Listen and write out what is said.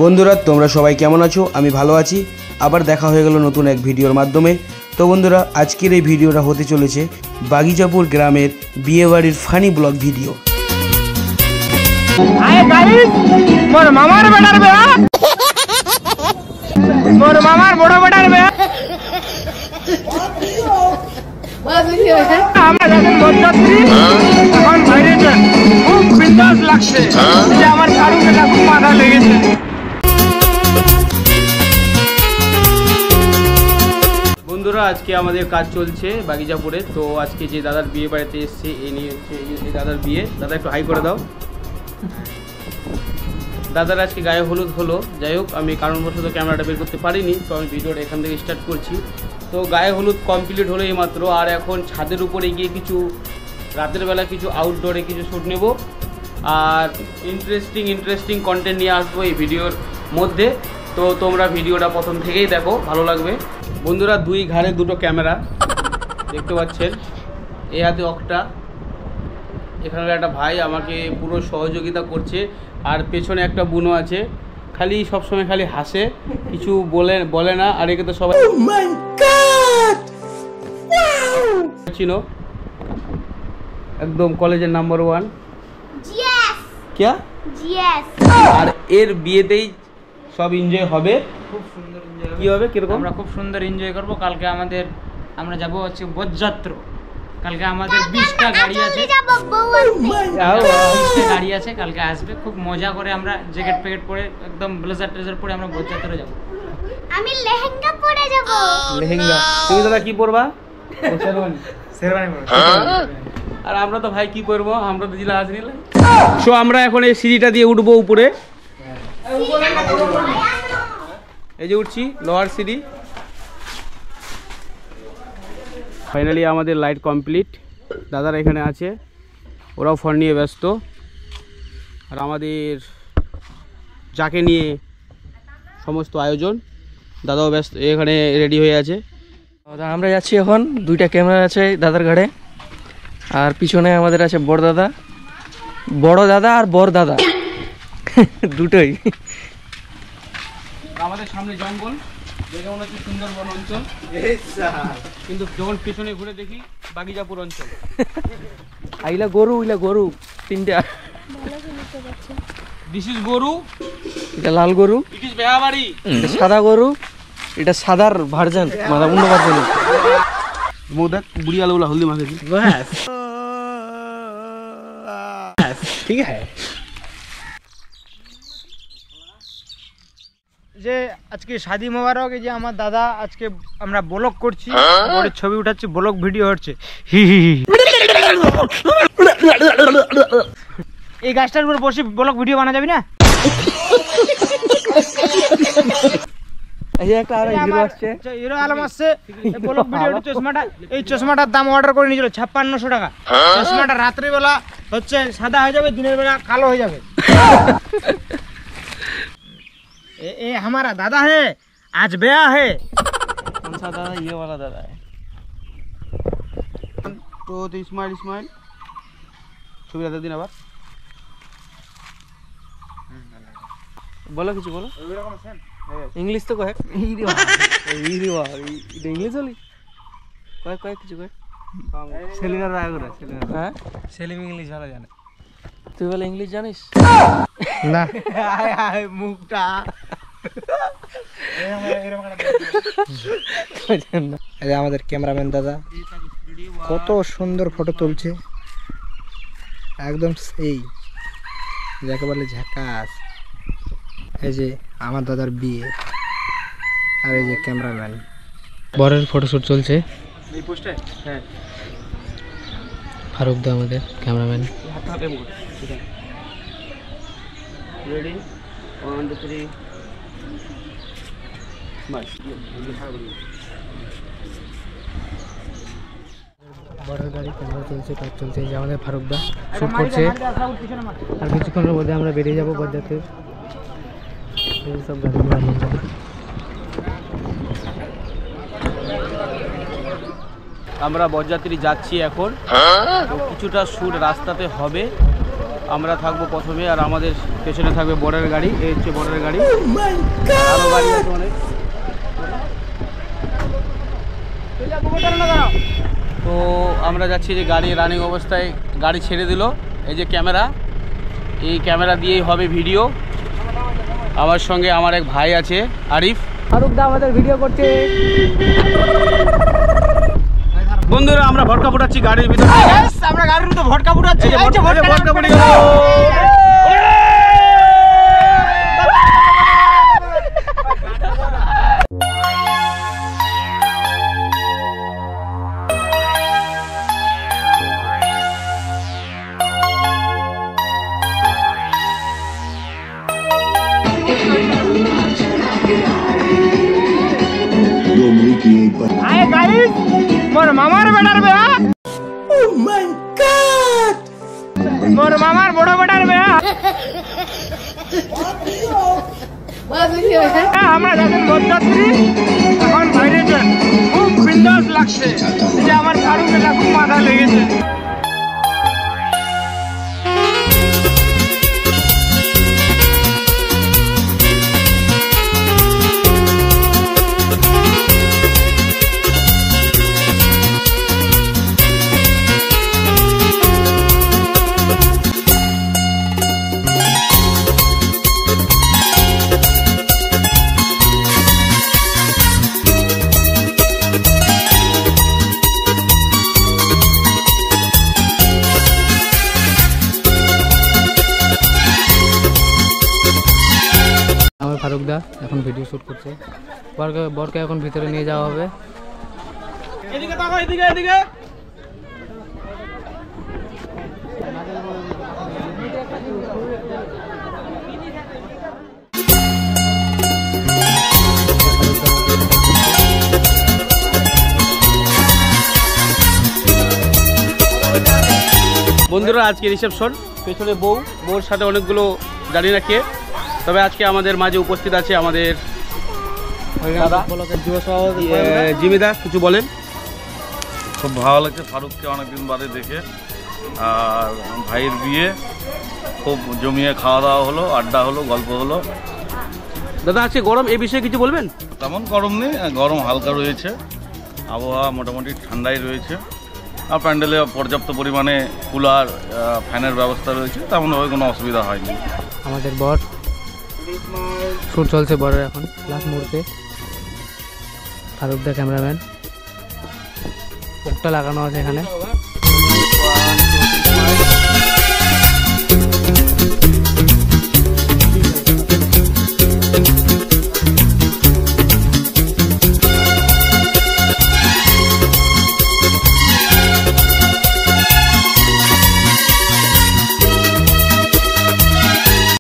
বন্ধুরা তোমরা সবাই কেমন আছো? আমি ভালো আছি। আবার দেখা হয়ে গেল নতুন এক ভিডিওর মাধ্যমে। তো বন্ধুরা আজকের এই ভিডিওটা হতে চলেছে বাগিচাপুর গ্রামের বিয়েবাড়ির ফানি ব্লগ ভিডিও। মোর মামার বেটার বিয়া, মোর মামার বড় বেটার বিয়া। আমরা যখন বরযাত্রী তখন বাইরেতে খুব বিন্দাস লাগছে, যে আমার কারু বেটা খুব মাথা লেগেছে। বন্ধুরা আজকে আমাদের কাজ চলছে বাগিচাপুরে। তো আজকে যে দাদার বিয়ে বাড়িতে এসছে এই নিয়ে হচ্ছে এই দাদার বিয়ে। দাদা একটু হাই করে দাও। দাদার আজকে গায়ে হলুদ হলো। যাই হোক আমি কারণবশত ক্যামেরাটা বের করতে পারিনি, তো আমি ভিডিওটা এখান থেকে স্টার্ট করছি। তো গায়ে হলুদ কমপ্লিট হলো এইমাত্র, আর এখন ছাদের উপরে গিয়ে কিছু রাতের বেলা কিছু আউটডোরে কিছু শ্যুট নেব, আর ইন্টারেস্টিং কন্টেন্ট নিয়ে আসবো এই ভিডিওর মধ্যে। তো তোমরা ভিডিওটা প্রথম থেকেই দেখো, ভালো লাগবে। বন্ধুরা দুই ঘাড়ে দুটো ক্যামেরা দেখতে পাচ্ছেন, এই হাতে অক্টা। এখানকার একটা ভাই আমাকে পুরো সহযোগিতা করছে, আর পেছনে একটা বুনো আছে, খালি সবসময় খালি হাসে, কিছু বলে না। আর একে তো সবাই চিনো, একদম কলেজের নাম্বার 1। আর এর বিয়েতেই সব এনজয় হবে, খুব সুন্দর এনজয় কি হবে কিরকম? আমরা খুব সুন্দর এনজয় করব। কালকে আমরা যাব হচ্ছে বরযাত্রা। কালকে আমাদের 20টা গাড়ি আছে, 20টা গাড়ি আছে, কালকে আসবে। খুব মজা করে আমরা জ্যাকেট প্যাকেট পরে একদম ব্লেজার ট্রেজার পরে আমরা বরযাত্রা যাব। আমি লেহেঙ্গা পরে যাব। লেহেঙ্গা? তুমি দাদা কি পরবা? শেরওয়ানি পরে। আর আমরা তো ভাই কি করবো, আমরা তো জিলা আসনি। সো আমরা এখন এই সিঁড়িটা দিয়ে উঠবো উপরে। এই যে উঠছি লোয়ার সিঁড়ি। ফাইনালি আমাদের লাইট কমপ্লিট। দাদারা এখানে আছে, ওরাও ফোন নিয়ে ব্যস্ত। আর আমাদের যাকে নিয়ে সমস্ত আয়োজন, দাদাও ব্যস্ত, এখানে রেডি হয়ে আছে। আমরা যাচ্ছি এখন, 2টা ক্যামেরা আছে দাদার ঘাড়ে, আর পিছনে আমাদের আছে বড় দাদা আর বড় দাদা দুটোই। আমাদের সামনে জঙ্গল, দেখে মনে হচ্ছে সুন্দরবন অঞ্চল, কিন্তু যখন পিছনে ঘুরে দেখি বাগিচাপুর অঞ্চল। ইলা গরু 3টা। দিস ইজ গরু, এটা লাল গরু, ইট ইজ বেহাবাড়ি। এটা সাদা গরু, এটা সাদার ভার্জন, মানে অন্য ভার্জন। দেখ বুড়ি আলুগুলা হলদি মাখেছি। ঠিক আছে, যে আজকে শাদি মোবারক। এই যে আমার দাদা আজকে আমরা ব্লগ করছি, ওর ছবি উঠাচ্ছি, ব্লগ ভিডিও হচ্ছে। এই গাছটার উপর বসে ব্লগ ভিডিও বানা যাবে না? এই যে একটা আর হিরো আসছে, হিরো আলম আসছে। ব্লগ ভিডিও চশমাটা, এই চশমাটার দাম অর্ডার করে নিয়েছিল 5600 টাকা। চশমাটা রাত্রিবেলা হচ্ছে সাদা হয়ে যাবে, দিনের বেলা কালো হয়ে যাবে। ए हमारा दादा है, आज ब्याह है। कौन सा दादा? ये वाला दादा है। তো ইসমাইল ছবি দাদা দিন আবার বলো, কিছু বলো। ইংলিশ তো কয়, ইংলিশ বলি, কয় কিছু কয়। সেলিনার রায় করে, হ্যাঁ সেলিম ইংলিশ ভালো জানে। তুই বলে ইংলিশ জানিস না? মুখটা আমাদের ক্যামেরাম্যান দাদা কত সুন্দর ফটো তুলছে, একদম সেই যাকে বলে ঝাকাস। এই যে আমার দাদার বিয়ে, আর এই যে ক্যামেরাম্যান, বরের ফটোশুট চলছে। হ্যাঁ ফারুক দা আমাদের ক্যামেরাম্যান। রেডি 1 2 3 বড় গাড়ি ক্যামেরা চলছে, কাজ চলছে। যে আমাদের ফারুক দা শুট করছে, আর কিছুক্ষণের মধ্যে আমরা বেরিয়ে যাবো বরযাত্রীর। সব গাড়িগুলো আমরা যাবো। আমরা বরযাত্রী যাচ্ছি এখন, তো কিছুটা শুট রাস্তাতে হবে। আমরা থাকবো প্রথমে, আর আমাদের পেছনে থাকবে বর্ডারের গাড়ি। এই হচ্ছে বর্ডারের গাড়ি, আরও গাড়ি আছে অনেক। তো আমরা যাচ্ছি যে গাড়ি রানিং অবস্থায় গাড়ি ছেড়ে দিল। এই যে ক্যামেরা, এই ক্যামেরা দিয়েই হবে ভিডিও। আমার সঙ্গে আমার এক ভাই আছে আরিফ। ফারুক দা আমাদের ভিডিও করছে। বন্ধুরা আমরা ভটকা ফুটাচ্ছি গাড়ির ভিতরে। আমরা গাড়ির মধ্যে ভটকা ফুটাচ্ছি। ভটকা ফুটে গেল। আয় গাইস, মোর মামার বেটার বিয়া। ও মাই গড, মোর মামার বড় বেটার বিয়া। আমরা যখন বরযাত্রী এখন বাইরে যান, খুব বিন্দাস লাগছে। যে আমার ফারুক বেটা খুব মাথা লেগেছে। আমার ফারুক দা এখন ভিডিও শ্যুট করছে। বরকে এখন ভিতরে নিয়ে যাওয়া হবে। এদিকে তাকাও, এদিকে এদিকে। বন্ধুরা আজকে রিসেপশন, পেছনে বউর সাথে অনেকগুলো জানি না কে, তবে আজকে আমাদের মাঝে উপস্থিত আছে আমাদের জিমিদা। কিছু বলেন। খুব ভালো লাগছে ফারুককে অনেকদিন বাদে দেখে, আর ভাইয়ের বিয়ে খুব জমিয়ে খাওয়া দাওয়া হলো, আড্ডা হলো, গল্প হলো। দাদা আজকে গরম, এই বিষয়ে কিছু বলবেন? তেমন গরম নেই, গরম হালকা রয়েছে, আবহাওয়া মোটামুটি ঠান্ডাই রয়েছে, আর প্যান্ডেলে পর্যাপ্ত পরিমাণে কুলার ফ্যানের ব্যবস্থা রয়েছে, তেমনভাবে কোনো অসুবিধা হয়নি। আমাদের বর শ্যুট চলছে, বরের এখন লাস্ট মুহূর্তে। ফারুক দা ক্যামেরাম্যান, পোকটা লাগানো আছে এখানে।